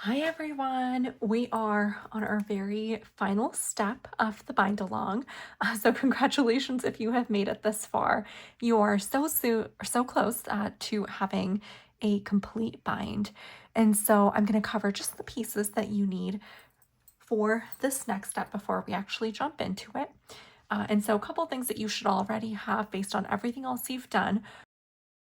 Hi everyone! We are on our very final step of the bind along. So congratulations if you have made it this far. You are so close to having a complete bind. And so I'm going to cover just the pieces that you need for this next step before we actually jump into it. And so a couple things that you should already have based on everything else you've done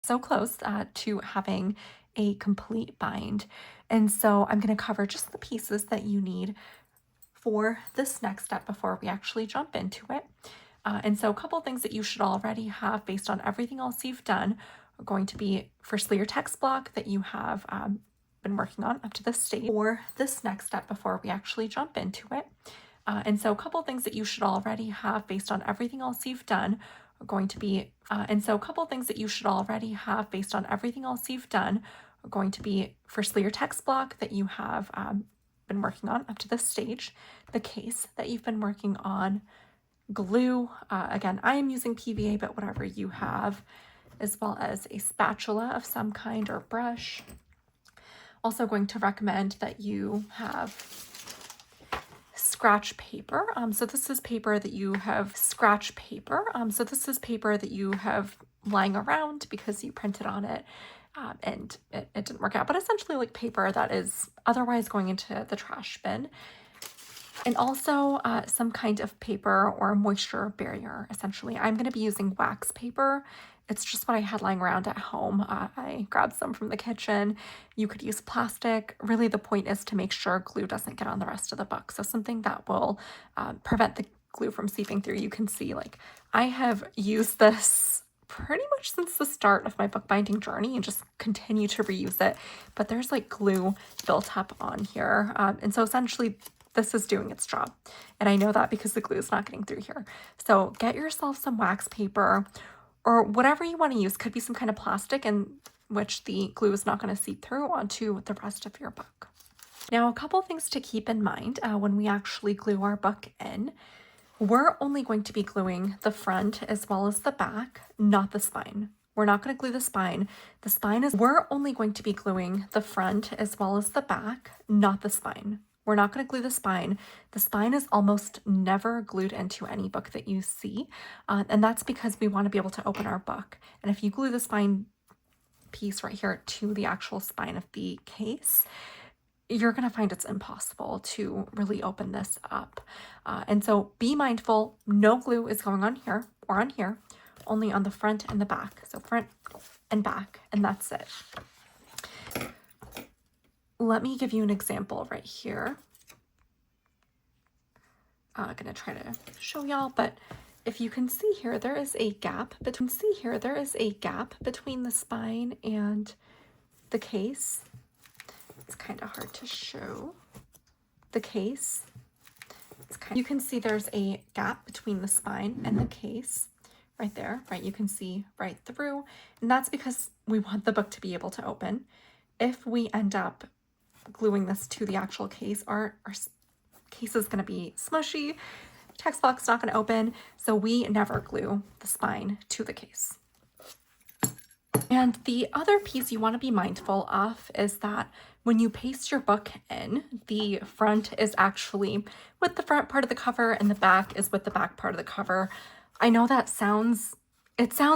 so close to having a complete bind. And so I'm going to cover just the pieces that you need for this next step before we actually jump into it. And so a couple things that you should already have based on everything else you've done are going to be firstly your text block that you have been working on up to this stage for this next step before we actually jump into it. And so a couple things that you should already have based on everything else you've done are going to be, and so a couple things that you should already have based on everything else you've done are going to be firstly your text block that you have been working on up to this stage, the case that you've been working on, glue, again, I am using PVA, but whatever you have, as well as a spatula of some kind or brush. Also going to recommend that you have scratch paper. So this is paper that you have lying around because you printed on it and it didn't work out, but essentially like paper that is otherwise going into the trash bin. And also some kind of paper or moisture barrier, essentially. I'm going to be using wax paper. It's just what I had lying around at home. I grabbed some from the kitchen. You could use plastic. Really, the point is to make sure glue doesn't get on the rest of the book. So something that will prevent the glue from seeping through. You can see, like, I have used this pretty much since the start of my bookbinding journey and just continue to reuse it. But there's like glue built up on here. And so essentially this is doing its job. And I know that because the glue is not getting through here. So get yourself some wax paper or whatever you want to use. Could be some kind of plastic in which the glue is not going to seep through onto the rest of your book. Now, a couple things to keep in mind when we actually glue our book in. We're only going to be gluing the front as well as the back, not the spine. We're not going to glue the spine. We're only going to be gluing the front as well as the back, not the spine. We're not going to glue the spine. The spine is almost never glued into any book that you see. And that's because we want to be able to open our book. And if you glue the spine piece right here to the actual spine of the case, you're going to find it's impossible to really open this up. And so be mindful, no glue is going on here or on here, only on the front and the back. So front and back, and that's it. Let me give you an example right here. I'm going to try to show y'all, but if you can see here, there is a gap between the spine and the case. It's kind of hard to show the case. You can see there's a gap between the spine and the case right there, right? You can see right through, and that's because we want the book to be able to open. If we end up gluing this to the actual case, our case is going to be smushy. Text block's not going to open, so we never glue the spine to the case. And the other piece you want to be mindful of is that when you paste your book in, the front is actually with the front part of the cover and the back is with the back part of the cover. I know that sounds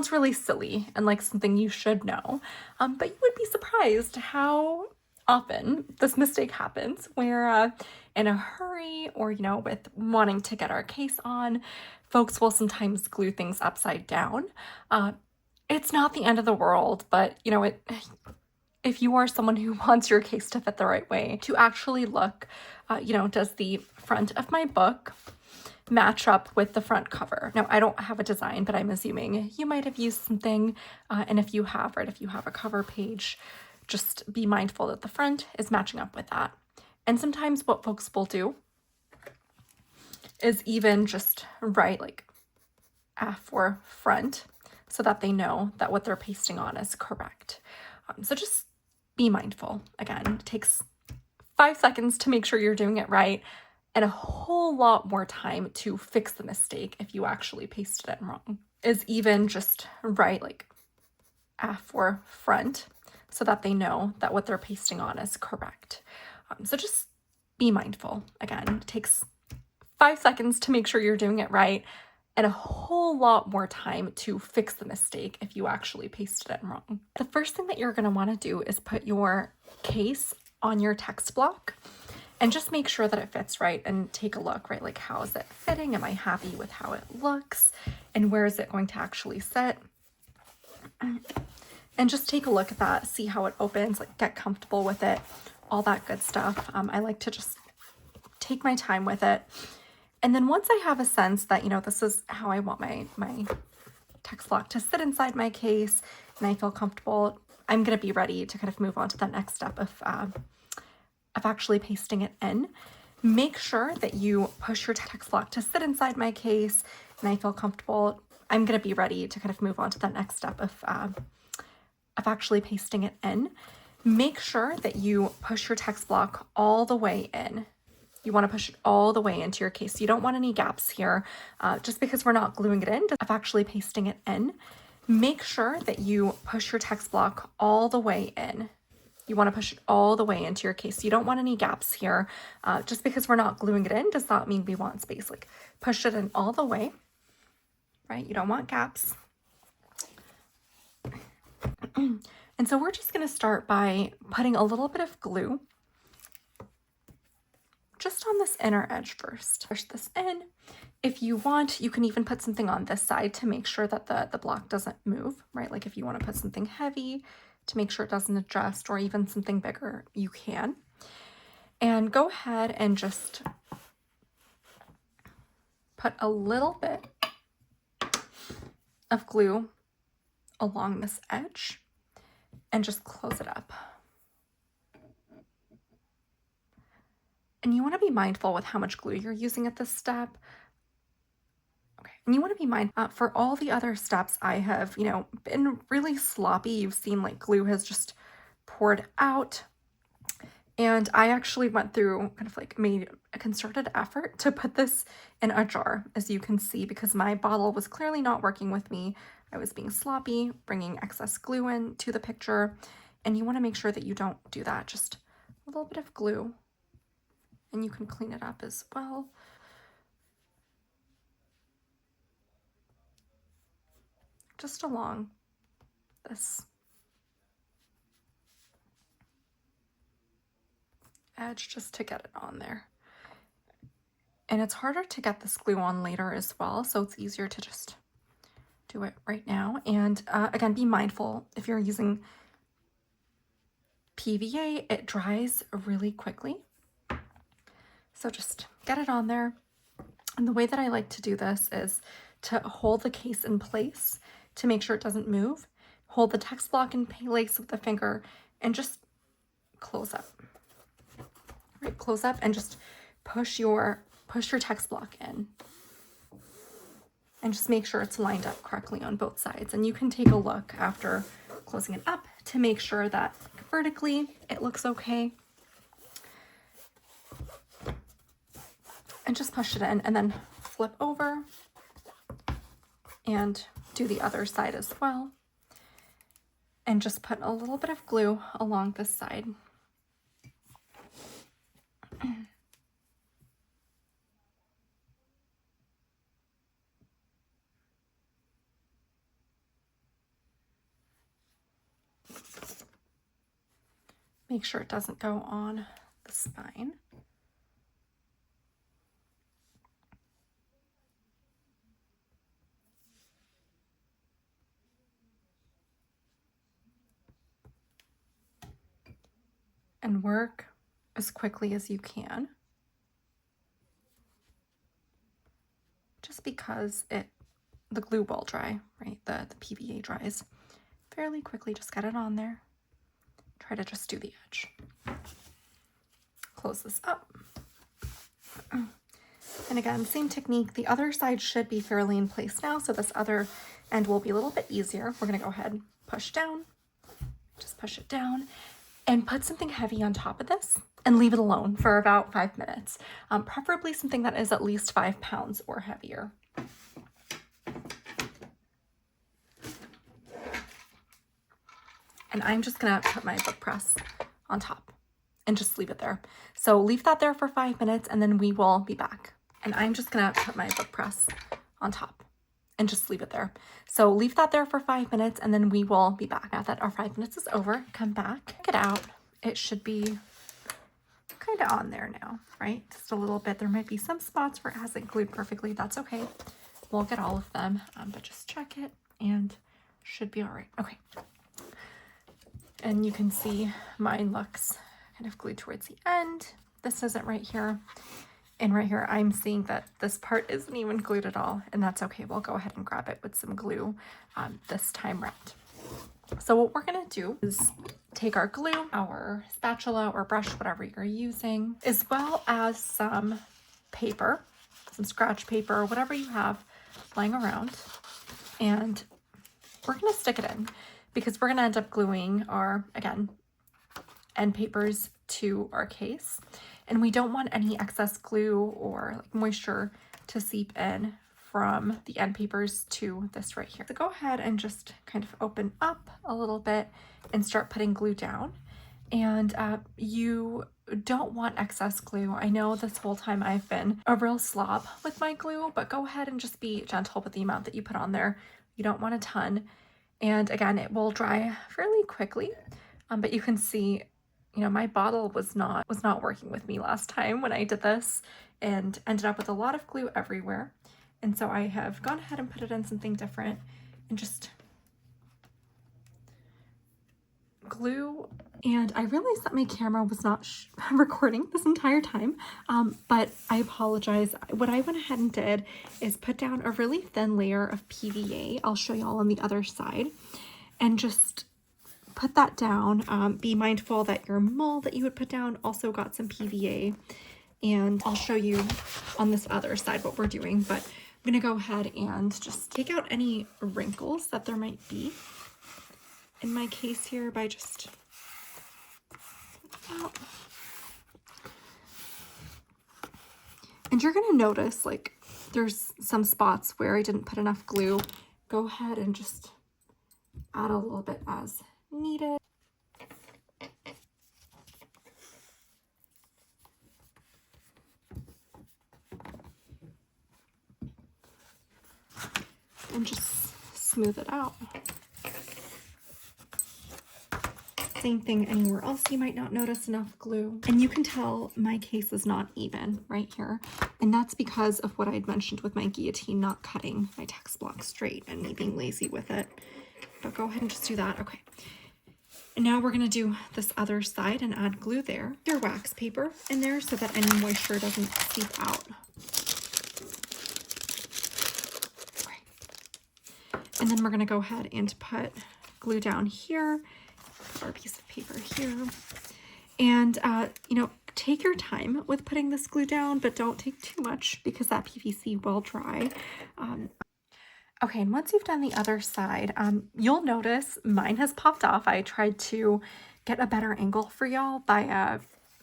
really silly and like something you should know, but you would be surprised how often this mistake happens where in a hurry or, with wanting to get our case on, folks will sometimes glue things upside down. It's not the end of the world, but if you are someone who wants your case to fit the right way, to actually look, does the front of my book match up with the front cover? Now, I don't have a design, but I'm assuming you might have used something. And if you have a cover page, just be mindful that the front is matching up with that. And sometimes what folks will do is even just write like F or front so that they know that what they're pasting on is correct. So just be mindful. Again, it takes 5 seconds to make sure you're doing it right and a whole lot more time to fix the mistake if you actually pasted it wrong. Is even just write like F or front so that they know that what they're pasting on is correct. So just be mindful. Again, it takes 5 seconds to make sure you're doing it right, and a whole lot more time to fix the mistake if you actually pasted it wrong. The first thing that you're going to want to do is put your case on your text block and just make sure that it fits right and take a look, right? Like, how is it fitting? Am I happy with how it looks? And where is it going to actually sit? And just take a look at that, see how it opens, like get comfortable with it, all that good stuff. I like to just take my time with it. And then once I have a sense that, you know, this is how I want my text block to sit inside my case and I feel comfortable, I'm going to be ready to kind of move on to the next step of actually pasting it in. Make sure that you push your text block to sit inside my case and I feel comfortable, I'm going to be ready to kind of move on to the next step of actually pasting it in. Make sure that you push your text block all the way in. You want to push it all the way into your case. You don't want any gaps here. Just because we're not gluing it in, of actually pasting it in. Make sure that you push your text block all the way in. You want to push it all the way into your case. You don't want any gaps here. Just because we're not gluing it in does not mean we want space. Like, push it in all the way, right? You don't want gaps. And so we're just going to start by putting a little bit of glue just on this inner edge first. Push this in. If you want, you can even put something on this side to make sure that the block doesn't move, right? Like if you want to put something heavy to make sure it doesn't adjust, or even something bigger, you can. And go ahead and just put a little bit of glue along this edge and just close it up. And you want to be mindful with how much glue you're using at this step. Okay, and you want to be mindful for all the other steps. I have, you know, been really sloppy. You've seen like glue has just poured out. And I actually went through kind of like made a concerted effort to put this in a jar, as you can see, because my bottle was clearly not working with me. I was being sloppy, bringing excess glue in to the picture. And you want to make sure that you don't do that. Just a little bit of glue. And you can clean it up as well. Just along this edge, just to get it on there. And it's harder to get this glue on later as well, so it's easier to just do it right now. And again, be mindful if you're using PVA, it dries really quickly. So just get it on there. And the way that I like to do this is to hold the case in place to make sure it doesn't move. Hold the text block in place with the finger and just close up. Right, close up and just push your text block in. And just make sure it's lined up correctly on both sides. And you can take a look after closing it up to make sure that vertically it looks okay. And just push it in and then flip over and do the other side as well. And just put a little bit of glue along this side. Make sure it doesn't go on the spine. And work as quickly as you can. Just because the glue will dry, right? The PVA dries fairly quickly. Just get it on there. Try to just do the edge. Close this up. And again, same technique. The other side should be fairly in place now, so this other end will be a little bit easier. We're going to go ahead, push down, just push it down, and put something heavy on top of this and leave it alone for about 5 minutes. Preferably something that is at least 5 pounds or heavier. And I'm just gonna put my book press on top and just leave it there. So leave that there for 5 minutes and then we will be back. And I'm just gonna put my book press on top and just leave it there. So leave that there for 5 minutes and then we will be back. Now that our 5 minutes is over, come back, check it out. It should be kind of on there now, right? Just a little bit. There might be some spots where it hasn't glued perfectly. That's okay. We'll get all of them, but just check it and should be all right. Okay. And you can see mine looks kind of glued towards the end. This isn't right here. And right here, I'm seeing that this part isn't even glued at all, and that's okay. We'll go ahead and grab it with some glue this time round. So what we're gonna do is take our glue, our spatula or brush, whatever you're using, as well as some paper, some scratch paper, whatever you have lying around, and we're gonna stick it in because we're gonna end up gluing our, again, end papers to our case. And we don't want any excess glue or like moisture to seep in from the end papers to this right here. So go ahead and just kind of open up a little bit and start putting glue down. And you don't want excess glue. I know this whole time I've been a real slob with my glue, but go ahead and just be gentle with the amount that you put on there. You don't want a ton. And again, it will dry fairly quickly, but you can see, you know, my bottle was not working with me last time when I did this and ended up with a lot of glue everywhere. And so I have gone ahead and put it in something different and just glue. And I realized that my camera was not recording this entire time, but I apologize. What I went ahead and did is put down a really thin layer of PVA. I'll show y'all on the other side, and just put that down. Be mindful that your mold that you would put down also got some PVA, and I'll show you on this other side what we're doing, but I'm gonna go ahead and just take out any wrinkles that there might be in my case here by just out. And you're gonna notice like there's some spots where I didn't put enough glue. Go ahead and just add a little bit as needed. And just smooth it out. Same thing anywhere else you might not notice enough glue. And you can tell my case is not even right here. And that's because of what I'd mentioned with my guillotine not cutting my text block straight and me being lazy with it. But go ahead and just do that. Okay. And now we're gonna do this other side and add glue there. Your wax paper in there so that any moisture doesn't seep out. Okay. And then we're gonna go ahead and put glue down here. Put our piece of paper here. And you know, take your time with putting this glue down, but don't take too much because that PVC will dry. Okay, and once you've done the other side, you'll notice mine has popped off. I tried to get a better angle for y'all by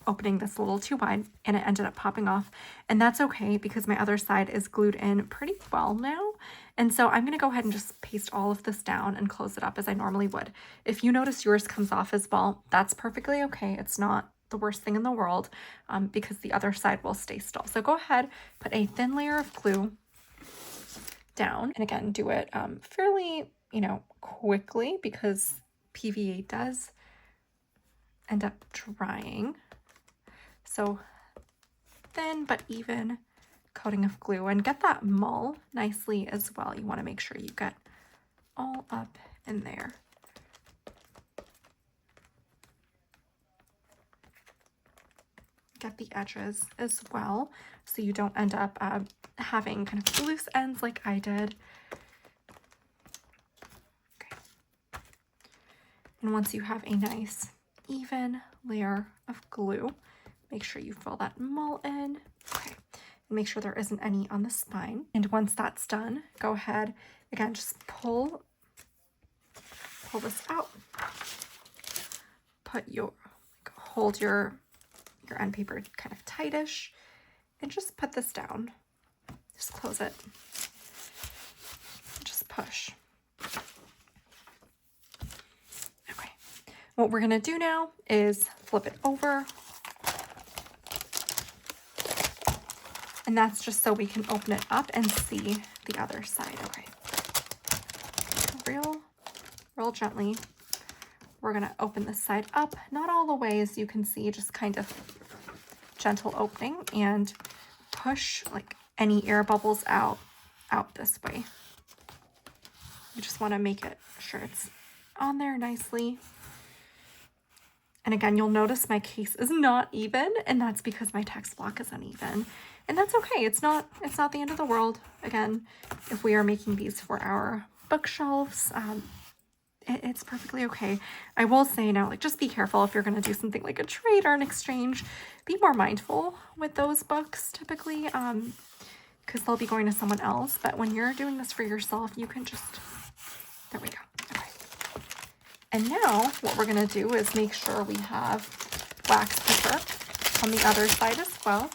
opening this a little too wide, and it ended up popping off. And that's okay because my other side is glued in pretty well now. And so I'm gonna go ahead and just paste all of this down and close it up as I normally would. If you notice yours comes off as well, that's perfectly okay. It's not the worst thing in the world because the other side will stay still. So go ahead, put a thin layer of glue down, and again, do it fairly, you know, quickly because PVA does end up drying. So thin but even coating of glue, and get that mull nicely as well. You want to make sure you get all up in there. Get the edges as well so you don't end up having kind of loose ends like I did. Okay. And once you have a nice even layer of glue, make sure you fill that mull in. Okay. And make sure there isn't any on the spine. And once that's done, go ahead, again, just pull this out. Hold your end paper kind of tightish and just put this down. Just close it. Just push. Okay. What we're gonna do now is flip it over And that's just so we can open it up and see the other side. Okay. Real gently. We're going to open this side up, not all the way, as you can see, just kind of gentle opening, and push like any air bubbles out this way. You just want to make it sure it's on there nicely. And again, you'll notice my case is not even, and that's because my text block is uneven. And that's okay. It's not the end of the world. Again, if we are making these for our bookshelves, it's perfectly okay. I will say now, like, just be careful if you're going to do something like a trade or an exchange. Be more mindful with those books typically, because they'll be going to someone else. But when you're doing this for yourself, you can just, there we go. Okay. And now what we're going to do is make sure we have wax paper on the other side as well.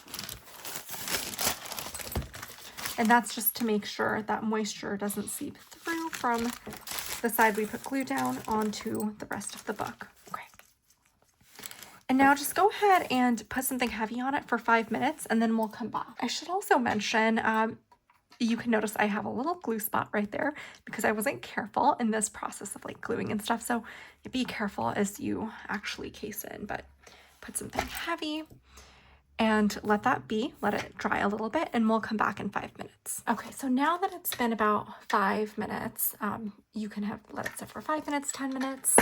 And that's just to make sure that moisture doesn't seep through from the side we put glue down onto the rest of the book. Okay. And now just go ahead and put something heavy on it for 5 minutes, and then we'll come back. I should also mention, you can notice I have a little glue spot right there because I wasn't careful in this process of like gluing and stuff. So be careful as you actually case in, but put something heavy and let that be, let it dry a little bit, and we'll come back in 5 minutes. Okay, so now that it's been about 5 minutes, you can let it sit for 5 minutes, 10 minutes.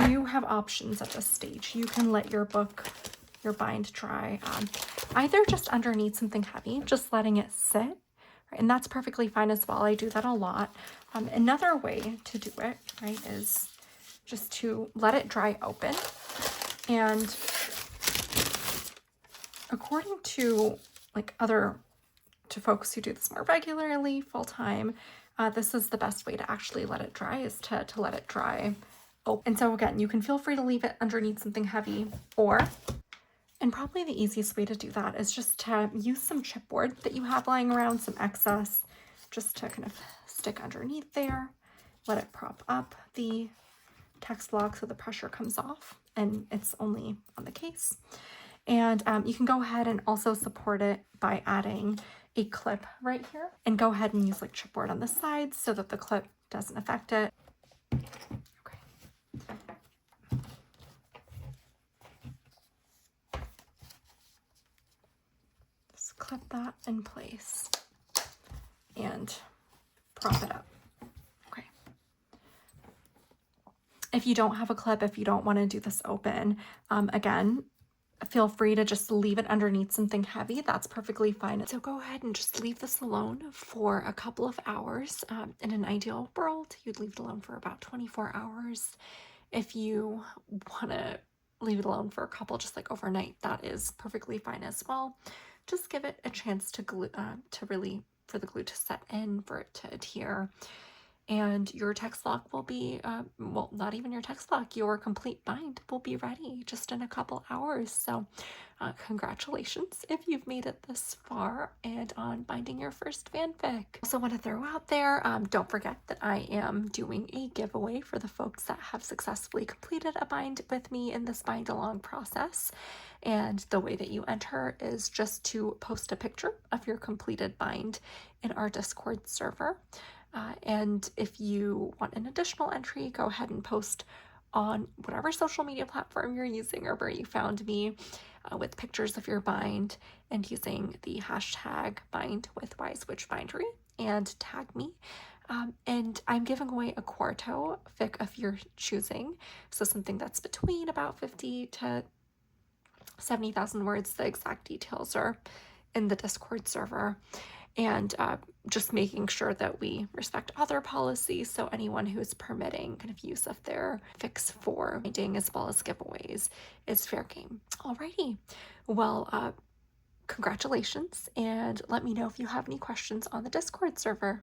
You have options at this stage. You can let your bind dry, either just underneath something heavy, just letting it sit, right? And that's perfectly fine as well. I do that a lot. Another way to do it, right, is just to let it dry open. And according to to folks who do this more regularly, full time, this is the best way to actually let it dry, is to let it dry open. And so again, you can feel free to leave it underneath something heavy, and probably the easiest way to do that is just to use some chipboard that you have lying around, some excess, just to kind of stick underneath there, let it prop up the text block so the pressure comes off and it's only on the case. And you can go ahead and also support it by adding a clip right here, and go ahead and use like chipboard on the sides so that the clip doesn't affect it. Okay. Just clip that in place and prop it up. Okay. If you don't have a clip, if you don't want to do this open, again, feel free to just leave it underneath something heavy. That's perfectly fine. So go ahead and just leave this alone for a couple of hours. In an ideal world, you'd leave it alone for about 24 hours. If you want to leave it alone for a couple, just like overnight, that is perfectly fine as well. Just give it a chance to glue, for the glue to set in, for it to adhere. And your text block will be, well, not even your text block, your complete bind will be ready just in a couple hours. So congratulations if you've made it this far and on binding your first fanfic. Also want to throw out there, don't forget that I am doing a giveaway for the folks that have successfully completed a bind with me in this bind along process. And the way that you enter is just to post a picture of your completed bind in our Discord server. And if you want an additional entry, go ahead and post on whatever social media platform you're using or where you found me, with pictures of your bind and using the hashtag #BindWithWiseWitchBindery and tag me. And I'm giving away a quarto fic of your choosing. So something that's between about 50 to 70,000 words. The exact details are in the Discord server. And just making sure that we respect author policy, so anyone who's permitting kind of use of their fics for binding as well as giveaways is fair game. Alrighty, well, congratulations, and let me know if you have any questions on the Discord server.